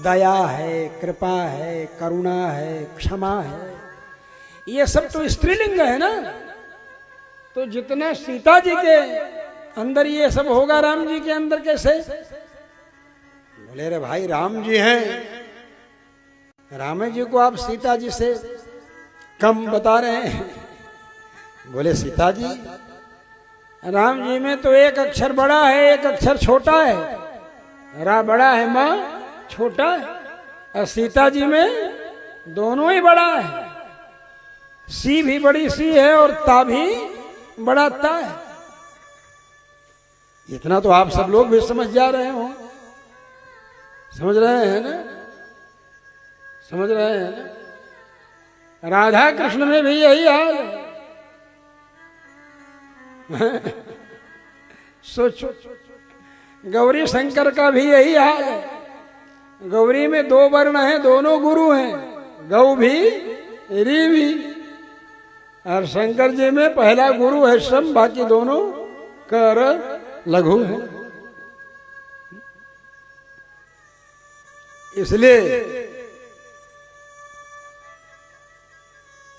दया है, कृपा है, करुणा है, क्षमा है, ये सब तो स्त्रीलिंग है ना। तो जितना सीता जी के अंदर ये सब होगा, राम जी के अंदर कैसे? बोले रे भाई, राम जी हैं, राम जी को आप सीता जी से कम बता रहे हैं। बोले सीता जी, राम जी में तो एक अक्षर बड़ा है, एक अक्षर छोटा है। रा बड़ा है, माँ छोटा है। और सीता जी में दोनों ही बड़ा है, सी भी बड़ी सी है और ता भी बड़ा ता है। इतना तो आप सब लोग भी समझ जा रहे हो, समझ रहे हैं ना, समझ रहे हैं ना। राधा कृष्ण में भी यही हाल है। सोचो, गौरी शंकर का भी यही हाल है। गौरी में दो वर्ण हैं, दोनों गुरु हैं, गौ भी री भी। और शंकर जी में पहला गुरु है श्रम, बाकी दोनों कर लघु है। इसलिए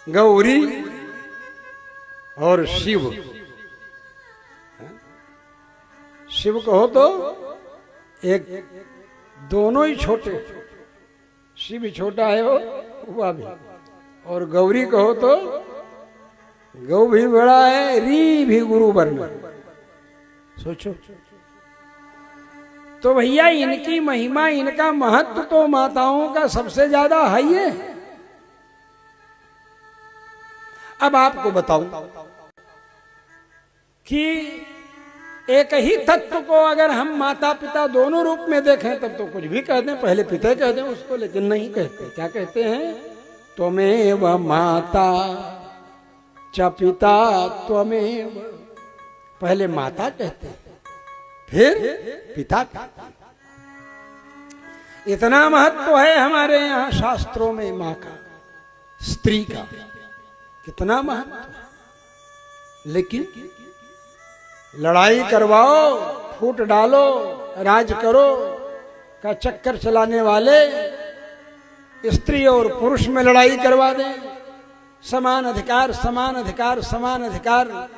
गौरी और शिव, शिव कहो तो एक, दोनों ही छोटे, शिव भी छोटा है वह भी। और गौरी कहो तो गौ भी बड़ा है, री भी गुरु वर्ण। सोचो तो भैया, इनकी महिमा, इनका महत्व तो माताओं का सबसे ज्यादा है ये। अब आपको बताऊं कि एक ही तत्व को अगर हम माता पिता दोनों रूप में देखें तब तो कुछ भी कह दें, पहले पिता कह दें उसको, लेकिन नहीं कहते। क्या कहते हैं? त्वमेव माता च पिता त्वमेव। पहले माता कहते हैं, फिर पिता कहते हैं। इतना महत्व है हमारे यहाँ शास्त्रों में माँ का, स्त्री का कितना महत्व। लेकिन लड़ाई करवाओ, फूट डालो, राज करो का चक्कर चलाने वाले स्त्री और पुरुष में लड़ाई करवा दें। समान अधिकार, समान अधिकार, समान अधिकार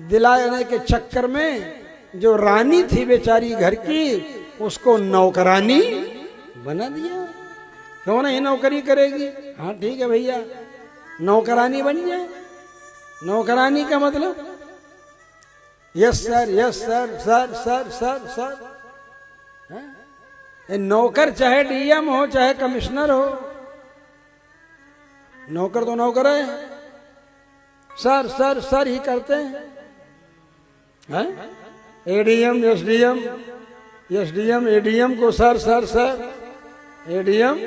दिलाने के चक्कर में जो रानी थी बेचारी घर की, उसको नौकरानी बना दिया। क्यों नहीं नौकरी करेगी? हाँ ठीक है भैया, नौकरानी बन जाए। नौकरानी का मतलब yes sir, yes sir, sir sir sir sir. नौकर चाहे डीएम हो चाहे कमिश्नर हो, नौकर तो नौकर है, सर सर सर ही करते हैं। एडीएम, एसडीएम, एसडीएम एडीएम को sir sir sir, ADM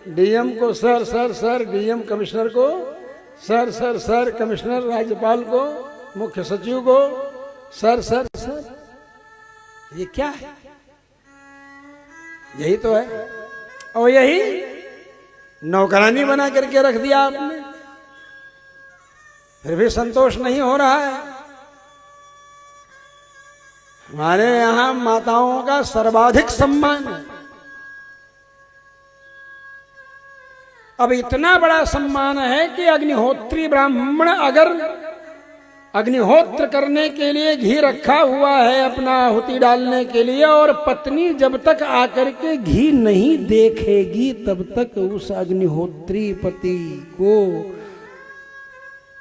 DM को sir sir sir, DM commissioner को सर सर सर, कमिश्नर राज्यपाल को, मुख्य सचिव को सर सर सर। ये क्या है? यही तो है। और यही नौकरानी बना करके रख दिया आपने, फिर भी संतोष नहीं हो रहा है। हमारे यहां माताओं का सर्वाधिक सम्मान है। अब इतना बड़ा सम्मान है कि अग्निहोत्री ब्राह्मण अगर अग्निहोत्र करने के लिए घी रखा हुआ है अपना आहुति डालने के लिए, और पत्नी जब तक आकर के घी नहीं देखेगी तब तक उस अग्निहोत्री पति को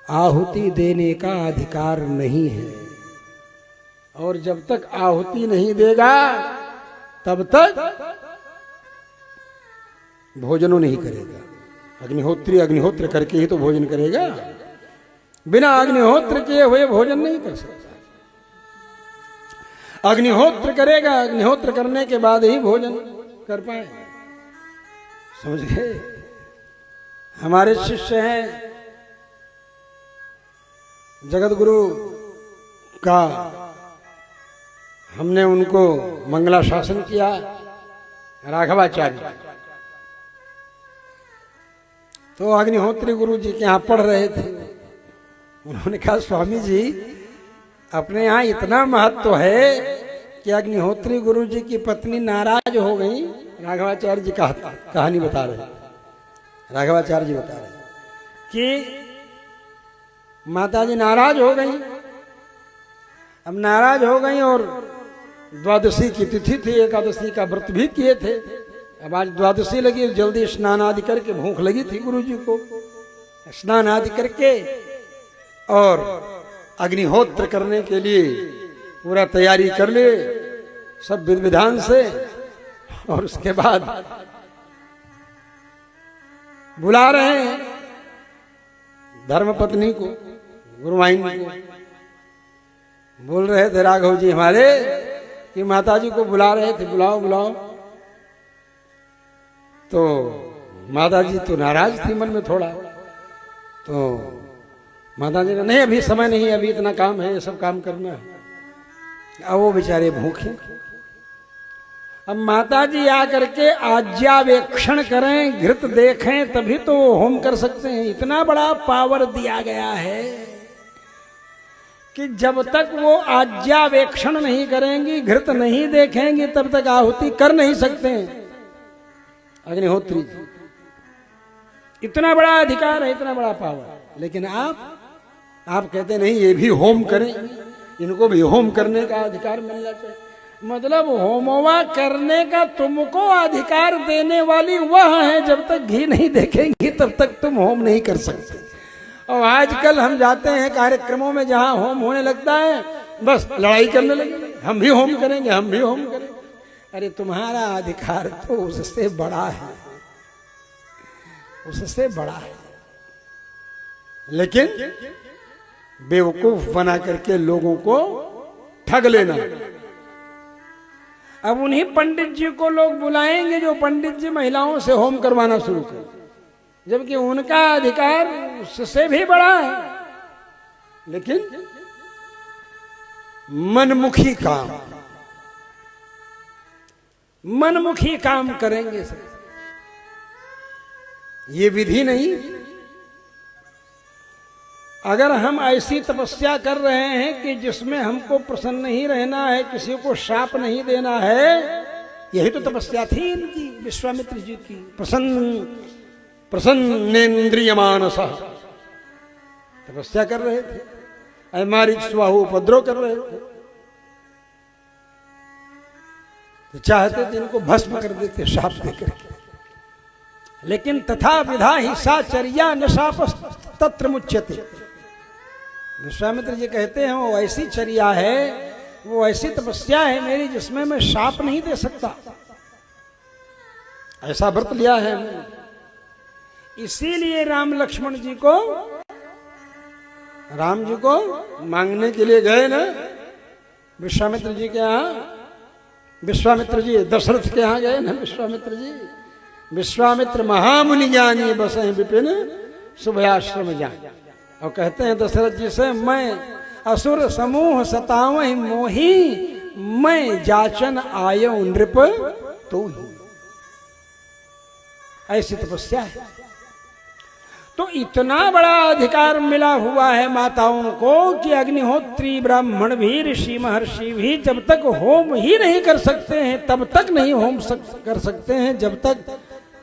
आहुति देने का अधिकार नहीं है। और जब तक आहुति नहीं देगा तब तक भोजन नहीं करेगा। अग्निहोत्री अग्निहोत्र करके ही तो भोजन करेगा, बिना अग्निहोत्र किए हुए भोजन नहीं कर सकता। अग्निहोत्र करेगा, अग्निहोत्र करने के बाद ही भोजन कर पाए। समझ गए? हमारे शिष्य हैं, जगत गुरु का हमने उनको मंगला शासन किया, राघवाचार्य। तो अग्निहोत्री गुरु जी के यहाँ पढ़ रहे थे। उन्होंने कहा, स्वामी जी अपने यहाँ इतना महत्व है कि अग्निहोत्री गुरु जी की पत्नी नाराज हो गई, राघवाचार्य जी कहानी बता रहे, राघवाचार्य जी बता रहे कि माता जी नाराज हो गई। अब नाराज हो गई और द्वादशी की तिथि थी, एकादशी का व्रत भी किए थे। अब आज द्वादशी लगी, जल्दी स्नान आदि करके, भूख लगी थी गुरु जी को, स्नान आदि करके और अग्निहोत्र करने के लिए पूरा तैयारी कर लिए सब विधि विधान से। और उसके बाद बुला रहे हैं धर्मपत्नी को, गुरुवाहिनी को, बोल रहे थे राघव जी हमारे कि माता जी को बुला रहे थे, बुलाओ बुलाओ। तो माता जी तो नाराज थी मन में थोड़ा, तो माता जी ने नहीं अभी समय नहीं, अभी इतना काम है, ये सब काम करना है। अब वो बेचारे भूखे। अब माता जी आकर के आज्ञावेक्षण करें, घृत देखें, तभी तो होम कर सकते हैं। इतना बड़ा पावर दिया गया है कि जब तक वो आज्ञावेक्षण नहीं करेंगी, घृत नहीं देखेंगी, तब तक आहुति कर नहीं सकते हैं अग्निहोत्री। इतना बड़ा अधिकार है, इतना बड़ा पावर। लेकिन आप कहते नहीं ये भी होम करें, इनको भी होम करने का अधिकार मिलना चाहिए। मतलब होमवा करने का तुमको अधिकार देने वाली वह है, जब तक घी नहीं देखेंगी तब तक तुम होम नहीं कर सकते। और आजकल हम जाते हैं कार्यक्रमों में जहां होम होने लगता है, बस लड़ाई करने लगे, हम भी होम करेंगे, हम भी होम करेंगे। अरे तुम्हारा अधिकार तो उससे बड़ा है, उससे बड़ा है। लेकिन बेवकूफ बना करके लोगों को ठग लेना। अब उन्हीं पंडित जी को लोग बुलाएंगे जो पंडित जी महिलाओं से होम करवाना शुरू कर, जबकि उनका अधिकार उससे भी बड़ा है। लेकिन मनमुखी काम करेंगे सब, ये विधि नहीं। अगर हम ऐसी तपस्या कर रहे हैं कि जिसमें हमको प्रसन्न ही रहना है, किसी को शाप नहीं देना है, यही तो तपस्या थी इनकी, विश्वामित्र जी की। प्रसन्नेन्द्रिय मानसा तपस्या कर रहे थे, अमारिच स्वाहु उपद्रव कर रहे थे, तो चाहते थे इनको भस्म कर देते शाप देकर। लेकिन तथा विधा ही साचर्या न शाप तत्र मुच्यते। विश्वामित्र जी कहते हैं वो ऐसी चर्या है, वो ऐसी तपस्या है मेरी, जिसमें मैं शाप नहीं दे सकता। ऐसा व्रत लिया है मैंने। इसीलिए राम लक्ष्मण जी को, राम जी को मांगने के लिए गए ना विश्वामित्र जी के यहाँ। विश्वामित्र जी दशरथ के यहाँ गए ना विश्वामित्र जी। विश्वामित्र महामुनि ज्ञानी बसें विपिन शुभयाश्रम जान। और कहते हैं दशरथ जी से, मैं असुर समूह सतावहि मोही, मैं जाचन आयो नृप तो ही। ऐसी तपस्या है। तो इतना बड़ा अधिकार मिला हुआ है माताओं को कि अग्निहोत्री ब्राह्मण भी, ऋषि महर्षि भी जब तक होम ही नहीं कर सकते हैं, तब तक नहीं होम कर सकते हैं जब तक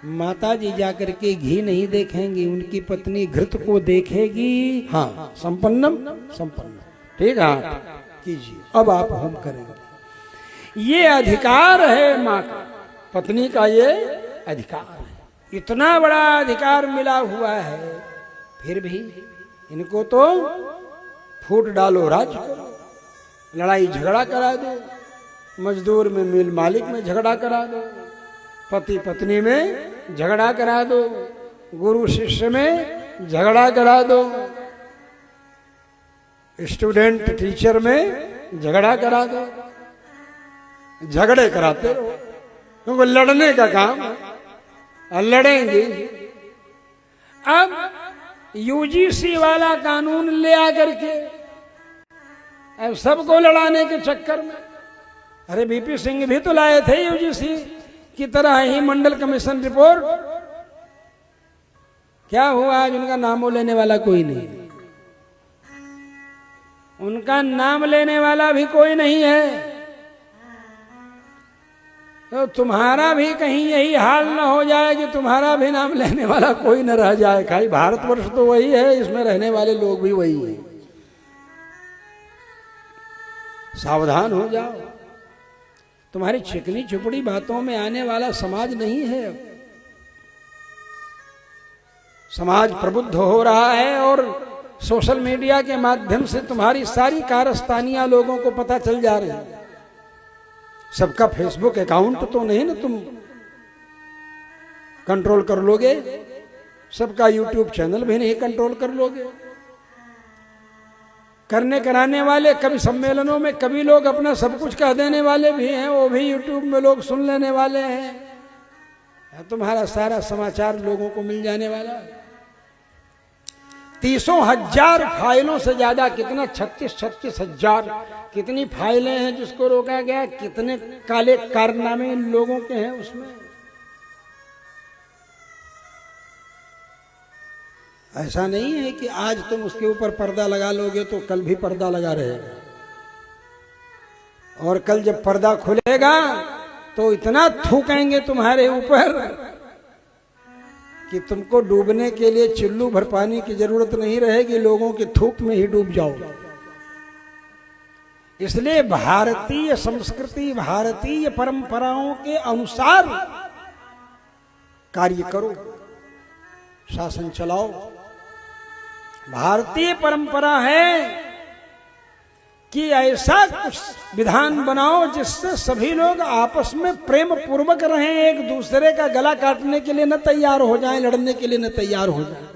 माता जी जाकर के घी नहीं देखेंगी, उनकी पत्नी घृत को देखेगी। हाँ, संपन्नम संपन्न, ठीक है, कीजिए, अब आप होम करेंगे। ये अधिकार है माँ का, पत्नी का ये अधिकार है। इतना बड़ा अधिकार मिला हुआ है, फिर भी इनको तो फूट डालो, राज करो, लड़ाई झगड़ा करा दो, मजदूर में मिल मालिक में झगड़ा करा दो, पति पत्नी में झगड़ा करा दो, गुरु शिष्य में झगड़ा करा दो, स्टूडेंट टीचर में झगड़ा करा दो। झगड़े कराते रहो, क्योंकि लड़ने का काम है, लड़ेंगे। अब यूजीसी वाला कानून ले आकर के अब सबको लड़ाने के चक्कर में, अरे बीपी सिंह भी तो लाए थे यूजीसी की तरह ही मंडल कमीशन रिपोर्ट। क्या हुआ, आज उनका नाम लेने वाला कोई नहीं, उनका नाम लेने वाला भी कोई नहीं है। तो तुम्हारा भी कहीं यही हाल न हो जाए कि तुम्हारा भी नाम लेने वाला कोई न रह जाए। खाली भारतवर्ष तो वही है, इसमें रहने वाले लोग भी वही हैं। सावधान हो जाओ, तुम्हारी चिकनी चुपड़ी बातों में आने वाला समाज नहीं है। समाज प्रबुद्ध हो रहा है और सोशल मीडिया के माध्यम से तुम्हारी सारी कारस्तानियां लोगों को पता चल जा रही है। सबका फेसबुक अकाउंट तो नहीं ना तुम कंट्रोल कर लोगे, सबका यूट्यूब चैनल भी नहीं कंट्रोल कर लोगे। करने कराने वाले कभी सम्मेलनों में कभी लोग अपना सब कुछ कह देने वाले भी हैं, वो भी यूट्यूब में लोग सुन लेने वाले हैं। तुम्हारा सारा समाचार लोगों को मिल जाने वाला है। 30,000 फाइलों से ज्यादा, कितना 36,000 कितनी फाइलें हैं जिसको रोका गया, कितने काले कारनामे इन लोगों के हैं उसमें। ऐसा नहीं है कि आज तुम उसके ऊपर पर्दा लगा लोगे तो कल भी पर्दा लगा रहेगा, और कल जब पर्दा खुलेगा तो इतना थूकेंगे तुम्हारे ऊपर कि तुमको डूबने के लिए चिल्लू भर पानी की जरूरत नहीं रहेगी, लोगों के थूक में ही डूब जाओ। इसलिए भारतीय संस्कृति, भारतीय परंपराओं के अनुसार कार्य करो, शासन चलाओ। भारतीय परंपरा है कि ऐसा कुछ विधान बनाओ जिससे सभी लोग आपस में प्रेम पूर्वक रहें, एक दूसरे का गला काटने के लिए न तैयार हो जाएं, लड़ने के लिए न तैयार हो जाएं।